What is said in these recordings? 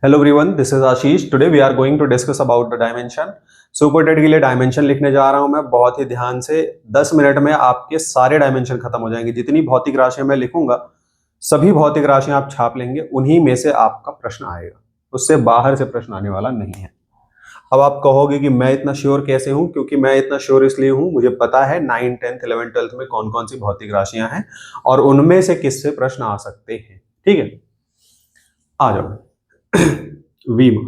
Hello everyone, this is Ashish. Today we are going to discuss about the dimension. Super TET के लिए dimension लिखने जा रहा हूं मैं। बहुत ही ध्यान से 10 मिनट में आपके सारे डायमेंशन खत्म हो जाएंगे। जितनी भौतिक राशियां मैं लिखूंगा सभी भौतिक राशियां आप छाप लेंगे, उन्हीं में से आपका प्रश्न आएगा, उससे बाहर से प्रश्न आने वाला नहीं है। अब आप कहोगे कि मैं इतना श्योर कैसे हूं? क्योंकि मैं इतना श्योर इसलिए हूं, मुझे पता है 9, 10th, 11th, 12th में कौन कौन सी भौतिक राशियां हैं और उनमें से किससे प्रश्न आ सकते हैं। ठीक है, आ जाओ। वीमा।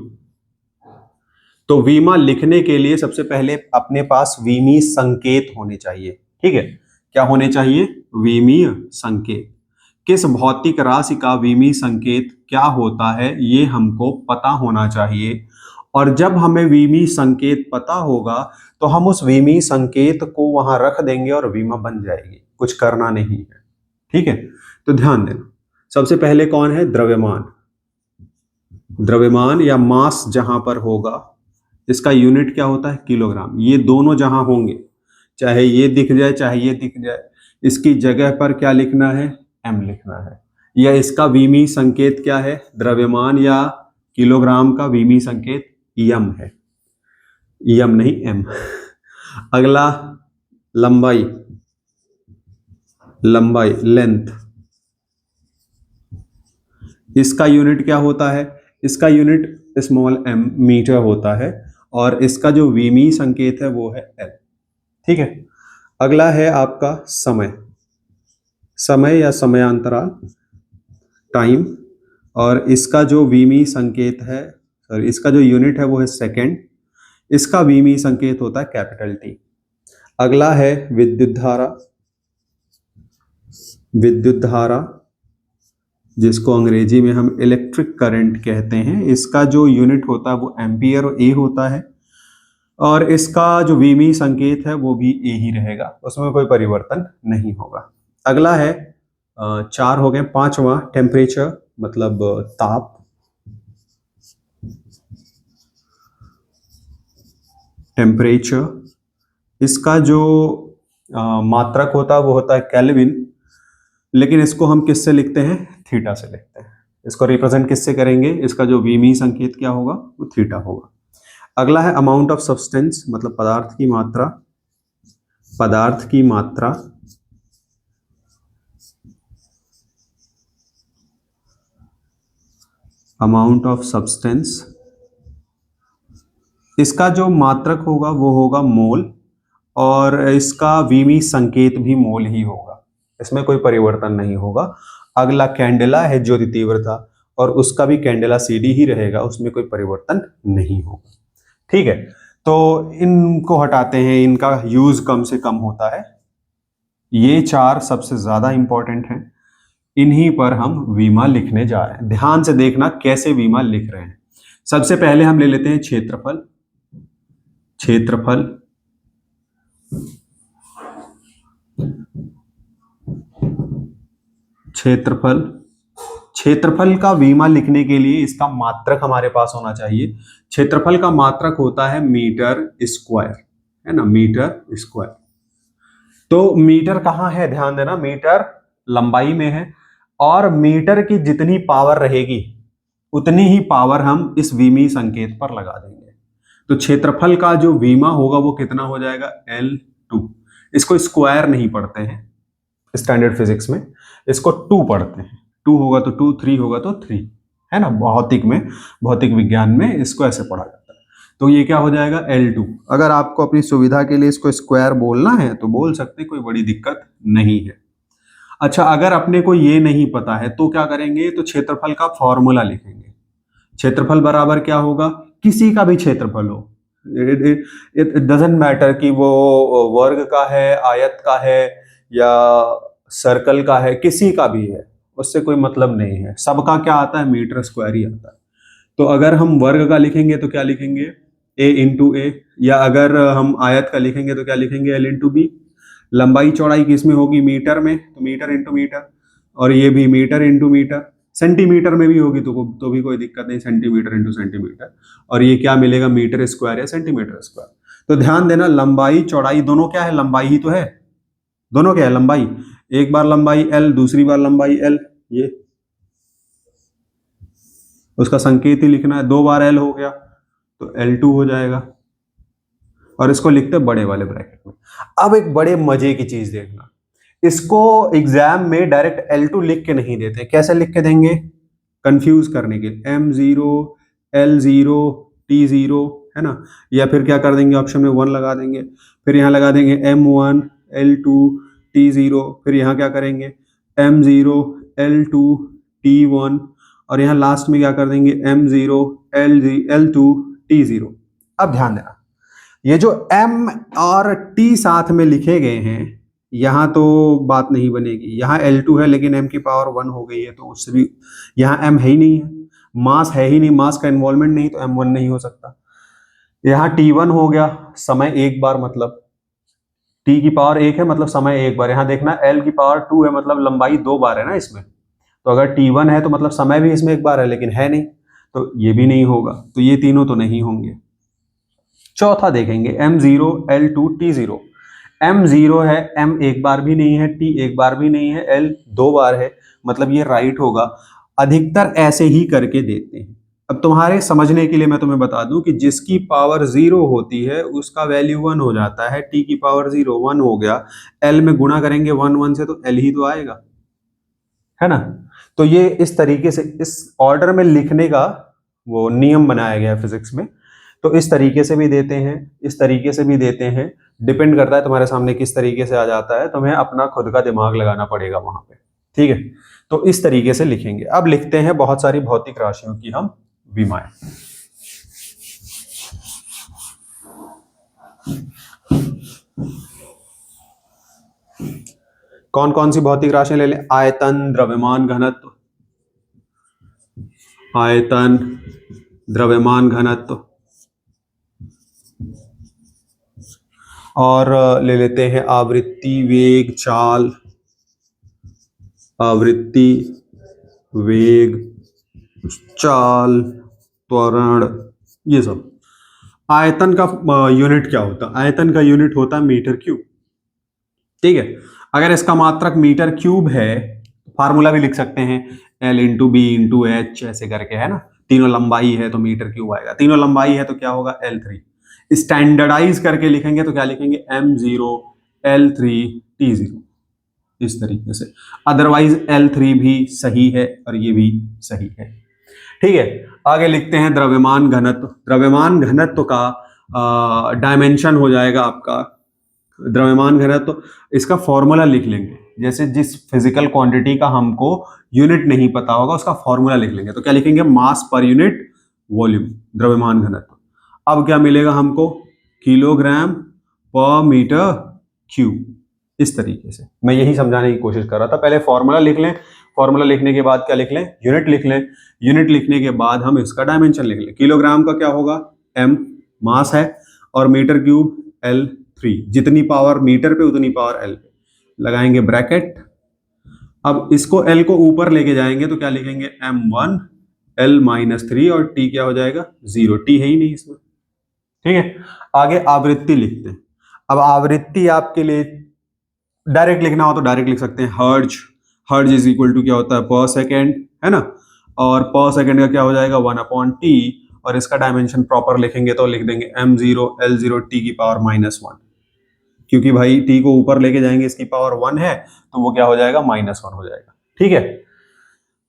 तो वीमा लिखने के लिए सबसे पहले अपने पास वीमी संकेत होने चाहिए। ठीक है, क्या होने चाहिए? वीमीय संकेत। किस भौतिक राशि का वीमी संकेत क्या होता है ये हमको पता होना चाहिए। और जब हमें वीमी संकेत पता होगा तो हम उस वीमी संकेत को वहां रख देंगे और वीमा बन जाएगी, कुछ करना नहीं है। ठीक है, तो ध्यान देना। सबसे पहले कौन है? द्रव्यमान। द्रव्यमान या मास जहां पर होगा, इसका यूनिट क्या होता है? किलोग्राम। ये दोनों जहां होंगे, चाहे ये दिख जाए चाहे ये दिख जाए, इसकी जगह पर क्या लिखना है? एम लिखना है। या इसका वीमी संकेत क्या है? द्रव्यमान या किलोग्राम का वीमी संकेत यम है। यम नहीं, एम। अगला लंबाई। लंबाई, लेंथ। इसका यूनिट क्या होता है? इसका यूनिट स्मॉल एम, मीटर होता है। और इसका जो वीमी संकेत है वो है एल। ठीक है, अगला है आपका समय। समय या समयांतराल, टाइम। और इसका जो वीमी संकेत है, सॉरी, इसका जो यूनिट है वो है सेकेंड। इसका वीमी संकेत होता है कैपिटल टी। अगला है विद्युत धारा। विद्युत धारा, जिसको अंग्रेजी में हम इलेक्ट्रिक करंट कहते हैं, इसका जो यूनिट होता है वो एम्पियर और ए होता है। और इसका जो वीमी संकेत है वो भी ए ही रहेगा, उसमें कोई परिवर्तन नहीं होगा। अगला है 4 हो गए। 5वां टेम्परेचर, मतलब ताप। टेम्परेचर, इसका जो मात्रक होता है वो होता है केल्विन। लेकिन इसको हम किससे लिखते हैं? थीटा से लिखते हैं। इसको रिप्रेजेंट किससे करेंगे? इसका जो वीमी संकेत क्या होगा? वो थीटा होगा। अगला है अमाउंट ऑफ सब्सटेंस, मतलब पदार्थ की मात्रा। पदार्थ की मात्रा। अमाउंट ऑफ सब्सटेंस, इसका जो मात्रक होगा वो होगा मोल। और इसका वीमी संकेत भी मोल ही होगा, इसमें कोई परिवर्तन नहीं होगा। अगला कैंडेला है, ज्योति तीव्रता, और उसका भी कैंडेला सीडी ही रहेगा, उसमें कोई परिवर्तन नहीं होगा। ठीक है, तो इनको हटाते हैं, इनका यूज कम से कम होता है। ये 4 सबसे ज्यादा इंपॉर्टेंट हैं, इन्हीं पर हम वीमा लिखने जा रहे हैं। ध्यान से देखना कैसे वीमा लिख रहे हैं। सबसे पहले हम ले लेते हैं क्षेत्रफल। क्षेत्रफल, क्षेत्रफल। क्षेत्रफल का वीमा लिखने के लिए इसका मात्रक हमारे पास होना चाहिए। क्षेत्रफल का मात्रक होता है मीटर स्क्वायर, है ना, मीटर स्क्वायर। तो मीटर कहां है? ध्यान देना, मीटर लंबाई में है। और मीटर की जितनी पावर रहेगी उतनी ही पावर हम इस वीमी संकेत पर लगा देंगे। तो क्षेत्रफल का जो वीमा होगा वो कितना हो जाएगा? L2। इसको स्क्वायर नहीं पढ़ते हैं स्टैंडर्ड फिजिक्स में, इसको 2 पढ़ते हैं। 2 होगा तो 2, 3 होगा तो 3, है ना। भौतिक में, भौतिक विज्ञान में इसको ऐसे पढ़ा जाता है। तो ये क्या हो जाएगा? L2। अगर आपको अपनी सुविधा के लिए इसको स्क्वायर बोलना है तो बोल सकते, कोई बड़ी दिक्कत नहीं है। अच्छा, अगर अपने को ये नहीं पता है तो क्या करेंगे? तो क्षेत्रफल का फॉर्मूला लिखेंगे। क्षेत्रफल बराबर क्या होगा? किसी का भी क्षेत्रफल हो, इट डजेंट मैटर कि वो वर्ग का है, आयत का है, या सर्कल का है, किसी का भी है, उससे कोई मतलब नहीं है। सबका क्या आता है? मीटर स्क्वायर ही आता है। तो अगर हम वर्ग का लिखेंगे तो क्या लिखेंगे? a इंटू ए। या अगर हम आयत का लिखेंगे तो क्या लिखेंगे? l into B. लंबाई चौड़ाई किसमें होगी? मीटर में, तो मीटर इंटू मीटर। और ये भी मीटर इंटू मीटर। सेंटीमीटर में भी होगी तो भी कोई दिक्कत नहीं, सेंटीमीटर इंटू सेंटीमीटर। और ये क्या मिलेगा? मीटर स्क्वायर या सेंटीमीटर स्क्वायर। तो ध्यान देना, लंबाई चौड़ाई दोनों क्या है? लंबाई ही तो है। दोनों क्या है? लंबाई। एक बार लंबाई L, दूसरी बार लंबाई L। ये उसका संकेत ही लिखना है, 2 बार L हो गया तो L2 हो जाएगा, और इसको लिखते बड़े वाले ब्रैकेट में। अब एक बड़े मजे की चीज देखना, इसको एग्जाम में डायरेक्ट L2 लिख के नहीं देते, कैसे लिख के देंगे, कंफ्यूज करने के लिए, M0 L0 T0, है ना, या फिर क्या कर देंगे, ऑप्शन में 1 लगा देंगे, फिर यहाँ लगा देंगे M1 L2 T0, फिर यहाँ क्या करेंगे M0 L2 T1, और यहाँ लास्ट में क्या कर देंगे M0 L2 T0। अब ध्यान देना, ये जो M और T साथ में लिखे गए हैं, यहाँ तो बात नहीं बनेगी, यहाँ L2 है लेकिन M की पावर 1 हो गई है, तो उससे भी यहाँ M है ही नहीं है, मास है ही नहीं, मास का इन्वॉल्वमेंट नहीं, तो M1 नहीं हो सकता। यहाँ T1 हो गया, समय एक बार, मतलब T की पावर 1 है मतलब समय एक बार, यहाँ देखना L की पावर 2 है मतलब लंबाई 2 बार है ना इसमें, तो अगर T1 है तो मतलब समय भी इसमें एक बार है, लेकिन है नहीं, तो ये भी नहीं होगा, तो ये तीनों तो नहीं होंगे। चौथा देखेंगे M0 L2 T0, M0 है, M एक बार भी नहीं है, T एक बार भी नहीं है, L 2 बार है, मतलब ये राइट होगा। अधिकतर ऐसे ही करके देते हैं। अब तुम्हारे समझने के लिए मैं तुम्हें बता दूं कि जिसकी पावर 0 होती है उसका वैल्यू 1 हो जाता है, T की पावर 0 1 हो गया, L में गुणा करेंगे 1 1 से तो L ही तो आएगा, है ना। तो ये इस तरीके से इस ऑर्डर में लिखने का वो नियम बनाया गया है फिजिक्स में, तो इस तरीके से भी देते हैं, इस तरीके से भी देते हैं, डिपेंड करता है तुम्हारे सामने किस तरीके से आ जाता है, तुम्हें अपना खुद का दिमाग लगाना पड़ेगा वहां पे, ठीक है। तो इस तरीके से लिखेंगे। अब लिखते हैं बहुत सारी भौतिक राशियों की हम विमाएं। कौन कौन सी भौतिक राशियां ले लें, आयतन, द्रव्यमान, घनत्व, आयतन, द्रव्यमान, घनत्व, और ले लेते हैं आवृत्ति, वेग, चाल, आवृत्ति, वेग, चाल, त्वरण, ये सब। आयतन का यूनिट क्या होता है, आयतन का यूनिट होता है मीटर क्यूब, ठीक है। अगर इसका मात्रक मीटर क्यूब है, फार्मूला भी लिख सकते हैं, L into B into H ऐसे करके, है ना। तीनों लंबाई है तो मीटर क्यूब आएगा, तीनों लंबाई है तो क्या होगा L3। स्टैंडर्डाइज करके लिखेंगे तो क्या लिखेंगे, M0 L3 T0, इस तरीके से। अदरवाइज L3 भी सही है और ये भी सही है, ठीक है। आगे लिखते हैं द्रव्यमान घनत्व। द्रव्यमान घनत्व का डायमेंशन हो जाएगा आपका द्रव्यमान घनत्व, इसका फॉर्मूला लिख लेंगे, जैसे जिस फिजिकल क्वांटिटी का हमको यूनिट नहीं पता होगा उसका फॉर्मूला लिख लेंगे, तो क्या लिखेंगे, मास पर यूनिट वॉल्यूम, द्रव्यमान घनत्व। अब क्या मिलेगा हमको, किलोग्राम पर मीटर क्यूब, इस तरीके से। मैं यही समझाने की कोशिश कर रहा था, पहले फॉर्मूला लिख लें, फॉर्मूला लिखने के बाद क्या लिख लें, यूनिट लिख लें, यूनिट लिखने के बाद हम इसका डायमेंशन लिख लें। किलोग्राम का क्या होगा, M मास है, और मीटर क्यूब L3, जितनी पावर मीटर पे उतनी पावर L पे, लगाएंगे ब्रैकेट। अब इसको L को ऊपर लेके जाएंगे तो क्या लिखेंगे, M1 L-3, और T क्या हो जाएगा, 0, T है ही नहीं इसमें, ठीक है। आगे आवृत्ति लिखते हैं। अब आवृत्ति आपके लिए डायरेक्ट लिखना हो तो डायरेक्ट लिख सकते हैं, हर्ज, हर्ज इज इक्वल टू क्या होता है, पर सेकेंड, है ना, और पर सेकेंड का क्या हो जाएगा 1/T, और इसका डायमेंशन प्रॉपर लिखेंगे तो लिख देंगे M0 L0 T की पावर -1, क्योंकि भाई T को ऊपर लेके जाएंगे, इसकी पावर 1 है तो वो क्या हो जाएगा, -1 हो जाएगा, ठीक है।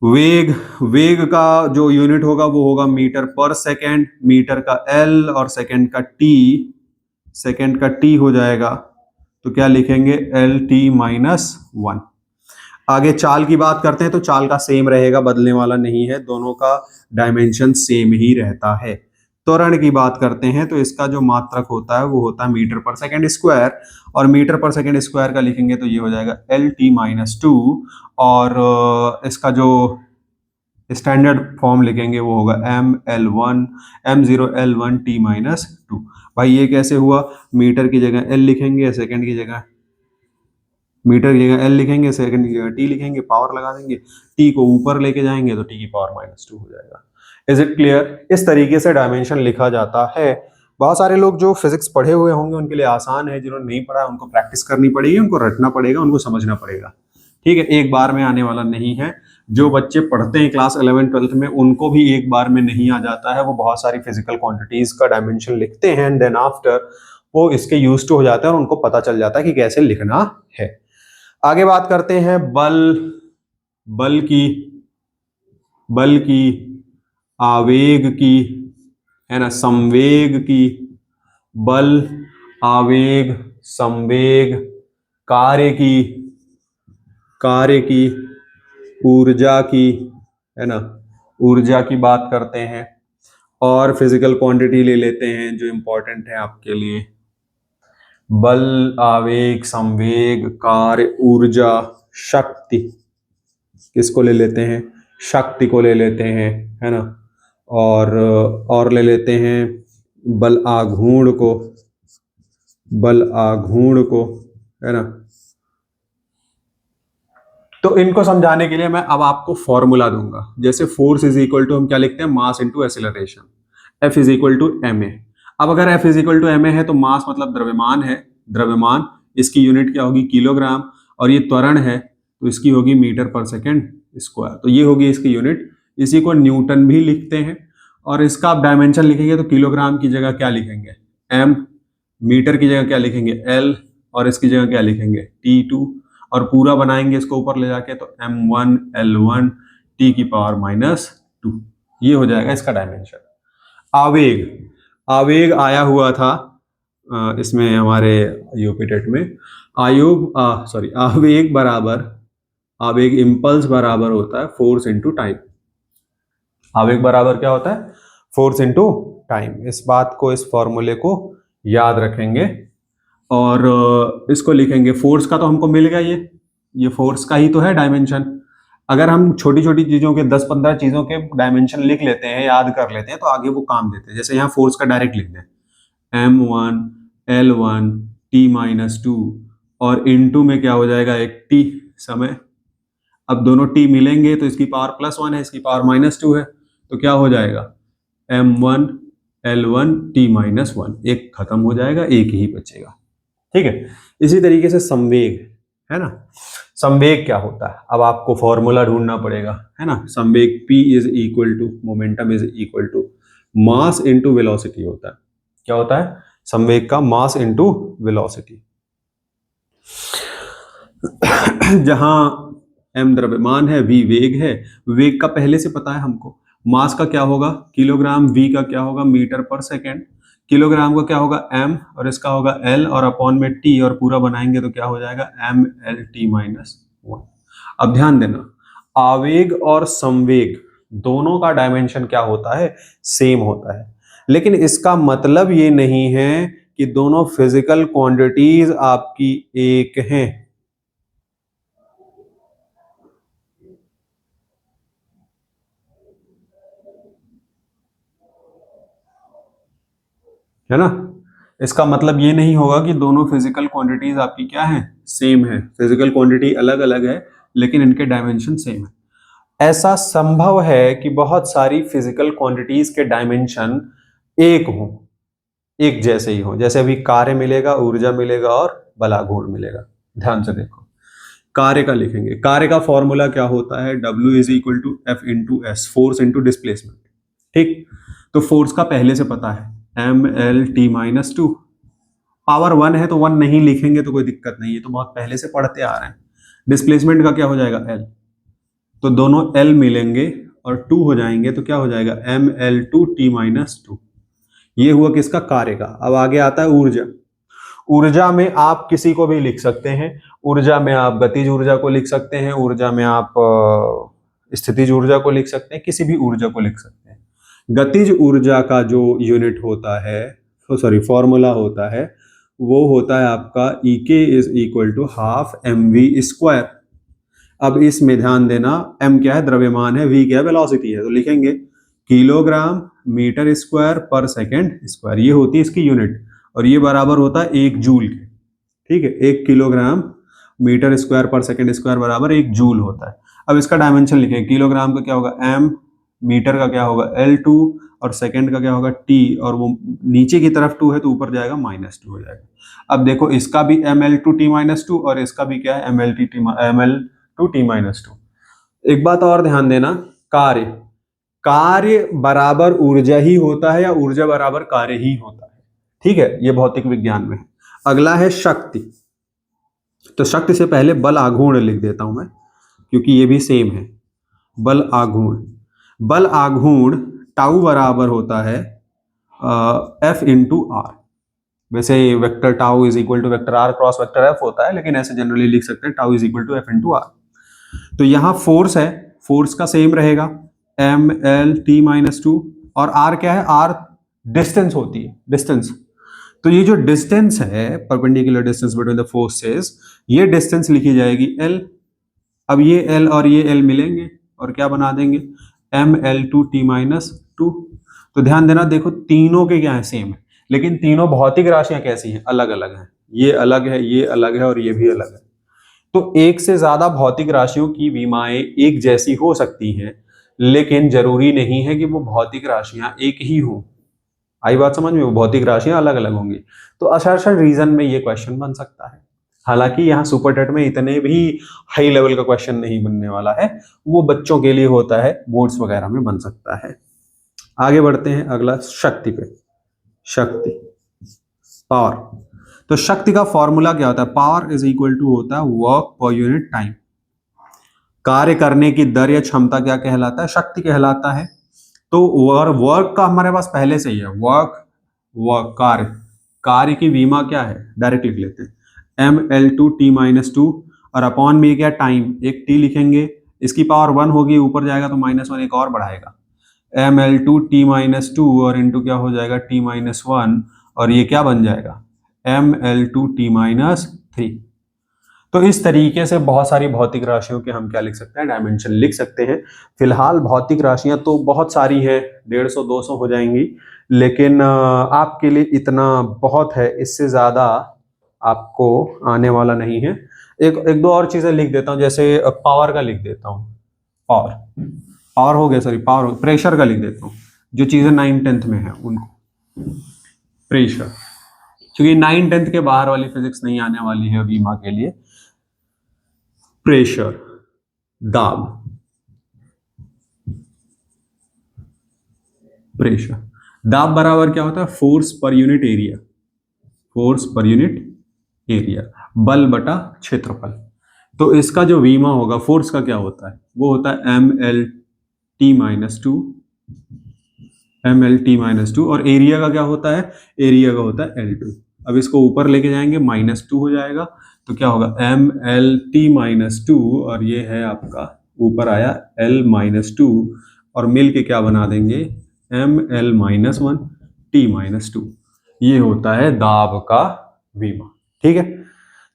वेग, वेग का जो यूनिट होगा वो होगा मीटर पर सेकेंड, मीटर का L और सेकेंड का T, सेकेंड का T हो जाएगा, तो क्या लिखेंगे, LT-1। आगे चाल की बात करते हैं तो चाल का सेम रहेगा, बदलने वाला नहीं है, दोनों का डायमेंशन सेम ही रहता है। त्वरण की बात करते हैं तो इसका जो मात्रक होता है वो होता है मीटर पर सेकेंड स्क्वायर, और मीटर पर सेकेंड स्क्वायर का लिखेंगे तो ये हो जाएगा LT-2, और इसका जो स्टैंडर्ड फॉर्म लिखेंगे वो होगा M0 L1 T-2। भाई ये कैसे हुआ, मीटर की जगह L लिखेंगे, सेकेंड की जगह मीटर की जगह L लिखेंगे, सेकंड की जगह T लिखेंगे, पावर लगा देंगे, T को ऊपर लेके जाएंगे तो T की पावर -2 हो जाएगा। Is it clear? इस तरीके से डायमेंशन लिखा जाता है। बहुत सारे लोग जो फिजिक्स पढ़े हुए होंगे उनके लिए आसान है, जिन्होंने नहीं पढ़ा उनको प्रैक्टिस करनी पड़ेगी, उनको रटना पड़ेगा, उनको समझना पड़ेगा, ठीक है। एक बार में आने वाला नहीं है, जो बच्चे पढ़ते हैं क्लास 11th-12th में उनको भी एक बार में नहीं आ जाता है, वो बहुत सारी फिजिकल क्वांटिटीज का डायमेंशन लिखते हैं एंड देन आफ्टर वो इसके यूज टू हो जाते हैं और उनको पता चल जाता है कि कैसे लिखना है। आगे बात करते हैं बल की, आवेग की, है ना, संवेग की, बल, आवेग, संवेग, कार्य की, ऊर्जा की, है ना, ऊर्जा की बात करते हैं और फिजिकल क्वांटिटी ले लेते हैं जो इंपॉर्टेंट है आपके लिए। बल, आवेग, संवेग, कार्य, ऊर्जा, शक्ति, किसको ले लेते हैं? शक्ति को ले लेते हैं, है ना, और ले लेते हैं बल आघूर्ण को, है ना। तो इनको समझाने के लिए मैं अब आपको फॉर्मूला दूंगा। जैसे फोर्स इज इक्वल टू हम क्या लिखते हैं? Mass into acceleration, F is equal to ma। अब अगर F is equal to ma है तो मास मतलब द्रव्यमान है, द्रव्यमान, इसकी यूनिट क्या होगी? किलोग्राम, और ये त्वरण है तो इसकी होगी मीटर पर सेकेंड स्क्वायर, तो ये होगी इसकी यूनिट। इसी को न्यूटन भी लिखते हैं और इसका आप डायमेंशन लिखेंगे तो किलोग्राम की जगह क्या लिखेंगे? m, मीटर की जगह क्या लिखेंगे? l, और इसकी जगह क्या लिखेंगे? T2, और पूरा बनाएंगे इसको ऊपर ले जाके तो m1 L1 t की पावर -2, ये हो जाएगा इसका डायमेंशन। आवेग आया हुआ था इसमें हमारे यूपी टेट में, आवेग इंपल्स बराबर होता है फोर्स इनटू टाइम। आवेग बराबर क्या होता है? Force into time. इस बात को, इस फॉर्मूले को याद रखेंगे और इसको लिखेंगे। फोर्स का तो हमको मिल गया, ये फोर्स का ही तो है डायमेंशन। अगर हम छोटी छोटी चीजों के 10-15 चीजों के डायमेंशन लिख लेते हैं, याद कर लेते हैं, तो आगे वो काम देते हैं। जैसे यहाँ फोर्स का डायरेक्ट लिख दें, m1 L1 t-2, और इनटू में क्या हो जाएगा? एक t समय। अब दोनों t मिलेंगे तो इसकी पावर +1 है, इसकी पावर -2 है, तो क्या हो जाएगा? m1 L1 t-1, एक खत्म हो जाएगा, एक ही बचेगा। ठीक है। इसी तरीके से संवेग, है ना, संवेग क्या होता है? अब आपको फॉर्मूला ढूंढना पड़ेगा, है ना। संवेग P is equal to momentum is equal to mass into velocity होता है। क्या होता है? संवेग का मास इनटू वेलोसिटी। जहां m द्रव्यमान है, v वेग है। वेग का पहले से पता है हमको, मास का क्या होगा? किलोग्राम, v का क्या होगा? मीटर पर सेकेंड। किलोग्राम का क्या होगा? m, और इसका होगा l, और अपॉन में t, और पूरा बनाएंगे तो क्या हो जाएगा? mL/t-1। अब ध्यान देना, आवेग और संवेग दोनों का डायमेंशन क्या होता है? सेम होता है। लेकिन इसका मतलब ये नहीं है कि दोनों फिजिकल क्वांटिटीज आपकी एक हैं। है ना, इसका मतलब ये नहीं होगा कि दोनों फिजिकल क्वांटिटीज आपकी क्या है? सेम है। फिजिकल क्वांटिटी अलग अलग है लेकिन इनके डायमेंशन सेम है। ऐसा संभव है कि बहुत सारी फिजिकल क्वांटिटीज के डायमेंशन एक हों, एक जैसे ही हों। जैसे अभी कार्य मिलेगा, ऊर्जा मिलेगा और बलाघूर्ण मिलेगा। ध्यान से देखो, कार्य का लिखेंगे। कार्य का फॉर्मूला क्या होता है? W is equal to F into s, force into displacement. ठीक, तो फोर्स का पहले से पता है, mL/t-2। पावर 1 है तो 1 नहीं लिखेंगे तो कोई दिक्कत नहीं है, तो बहुत पहले से पढ़ते आ रहे हैं। डिस्प्लेसमेंट का क्या हो जाएगा? L, तो दोनों L मिलेंगे और 2 हो जाएंगे तो क्या हो जाएगा? mL/t-2। ये हुआ किसका? कार्य का। अब आगे आता है ऊर्जा। ऊर्जा में आप किसी को भी लिख सकते हैं। ऊर्जा में आप गतिज ऊर्जा को लिख सकते हैं, ऊर्जा में आप स्थितिज ऊर्जा को लिख सकते हैं, किसी भी ऊर्जा को लिख सकते हैं। गतिज ऊर्जा का जो यूनिट होता है, फॉर्मूला होता है, वो होता है आपका EK is equal to ½ mv²। अब इसमें ध्यान देना, m क्या है? द्रव्यमान है, v क्या है? वेलोसिटी है, तो लिखेंगे किलोग्राम मीटर स्क्वायर पर सेकेंड स्क्वायर, ये होती है इसकी यूनिट, और ये बराबर होता है 1 जूल के। ठीक है, 1 किलोग्राम मीटर स्क्वायर पर सेकेंड स्क्वायर बराबर 1 जूल होता है। अब इसका डायमेंशन लिखेंगे। किलोग्राम का क्या होगा? m, मीटर का क्या होगा? L2, और सेकेंड का क्या होगा? T, और वो नीचे की तरफ 2 है तो ऊपर जाएगा -2 हो जाएगा। अब देखो, इसका भी mL/t-2 और इसका भी क्या है? mL/t-2। एक बात और ध्यान देना, कार्य, कार्य बराबर ऊर्जा ही होता है या ऊर्जा बराबर कार्य ही होता है, ठीक है, ये भौतिक विज्ञान में है। अगला है शक्ति। तो शक्ति से पहले बल आघूर्ण लिख देता हूं मैं, क्योंकि ये भी सेम है। बल आघूर्ण, बल आघूर्ण टाउ बराबर होता है एफ इंटू आर। वैसे vector tau is equal to vector R cross vector F होता है, लेकिन ऐसे जनरली लिख सकते हैं tau is equal to F into R. तो यहां फोर्स है, फोर्स का सेम रहेगा M L T minus two, और आर क्या है, आर डिस्टेंस होती है, डिस्टेंस। तो ये जो डिस्टेंस है, perpendicular distance between the forces, ये डिस्टेंस लिखी जाएगी एल। अब ये एल और ये एल मिलेंगे और क्या बना देंगे, M L two T minus two. तो ध्यान देना, देखो तीनों के क्या है, सेम है, लेकिन तीनों भौतिक राशियां कैसी हैं, अलग अलग हैं। ये अलग है, ये अलग है, और ये भी अलग है। तो एक से ज्यादा भौतिक राशियों की विमाएं एक जैसी हो सकती हैं, लेकिन जरूरी नहीं है कि वो भौतिक राशियां एक ही हों। आई बात समझ में, वो भौतिक राशियां अलग अलग होंगी। तो असर्शन रीजन में ये क्वेश्चन बन सकता है। हालांकि यहाँ सुपर टेट में इतने भी हाई लेवल का क्वेश्चन नहीं बनने वाला है, वो बच्चों के लिए होता है, बोर्ड्स वगैरह में बन सकता है। आगे बढ़ते हैं अगला शक्ति पे। शक्ति, पावर। तो शक्ति का फॉर्मूला क्या होता है, पावर इज इक्वल टू होता है वर्क पर यूनिट टाइम। कार्य करने की दर या क्षमता क्या कहलाता है, शक्ति कहलाता है। तो वर्क का हमारे पास पहले से ही है, वर्क, वर्क कार्य, कार्य की विमा क्या है, डायरेक्ट लिख लेते हैं M L two T minus two, और अपॉन में क्या, टाइम, एक टी लिखेंगे, इसकी पावर 1 होगी, ऊपर जाएगा तो -1 एक और बढ़ाएगा, M L two T minus two, और इंटू क्या हो जाएगा टी माइनस वन, और ये क्या बन जाएगा M L two T minus three. तो इस तरीके से बहुत सारी भौतिक राशियों के हम क्या लिख सकते हैं, डायमेंशन लिख सकते हैं। फिलहाल भौतिक राशियां तो बहुत सारी हैं, 150-200 हो जाएंगी, लेकिन आपके लिए इतना बहुत है, इससे ज्यादा आपको आने वाला नहीं है। एक एक दो और चीजें लिख देता हूं, जैसे पावर का लिख देता हूं, पावर, पावर हो गया, सॉरी पावर, प्रेशर का लिख देता हूं, जो चीजें 9th-10th में है उनको, प्रेशर, क्योंकि 9th-10th के बाहर वाली फिजिक्स नहीं आने वाली है बीमा के लिए। प्रेशर, दाब, प्रेशर, दाब बराबर क्या होता है, force per unit area, force per unit area, बल बटा क्षेत्रफल। तो इसका जो वीमा होगा, फोर्स का क्या होता है, वो होता है M L T minus two, M L T minus two, और एरिया का क्या होता है, एरिया का होता है एल टू। अब इसको ऊपर लेके जाएंगे, -2 हो जाएगा, तो क्या होगा M L T minus two, और ये है आपका ऊपर आया एल माइनस टू, और मिल के क्या बना देंगे M L minus one T minus two. ये होता है दाब का वीमा, ठीक है।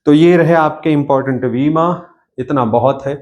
तो ये रहे आपके इंपॉर्टेंट वीमा, इतना बहुत है।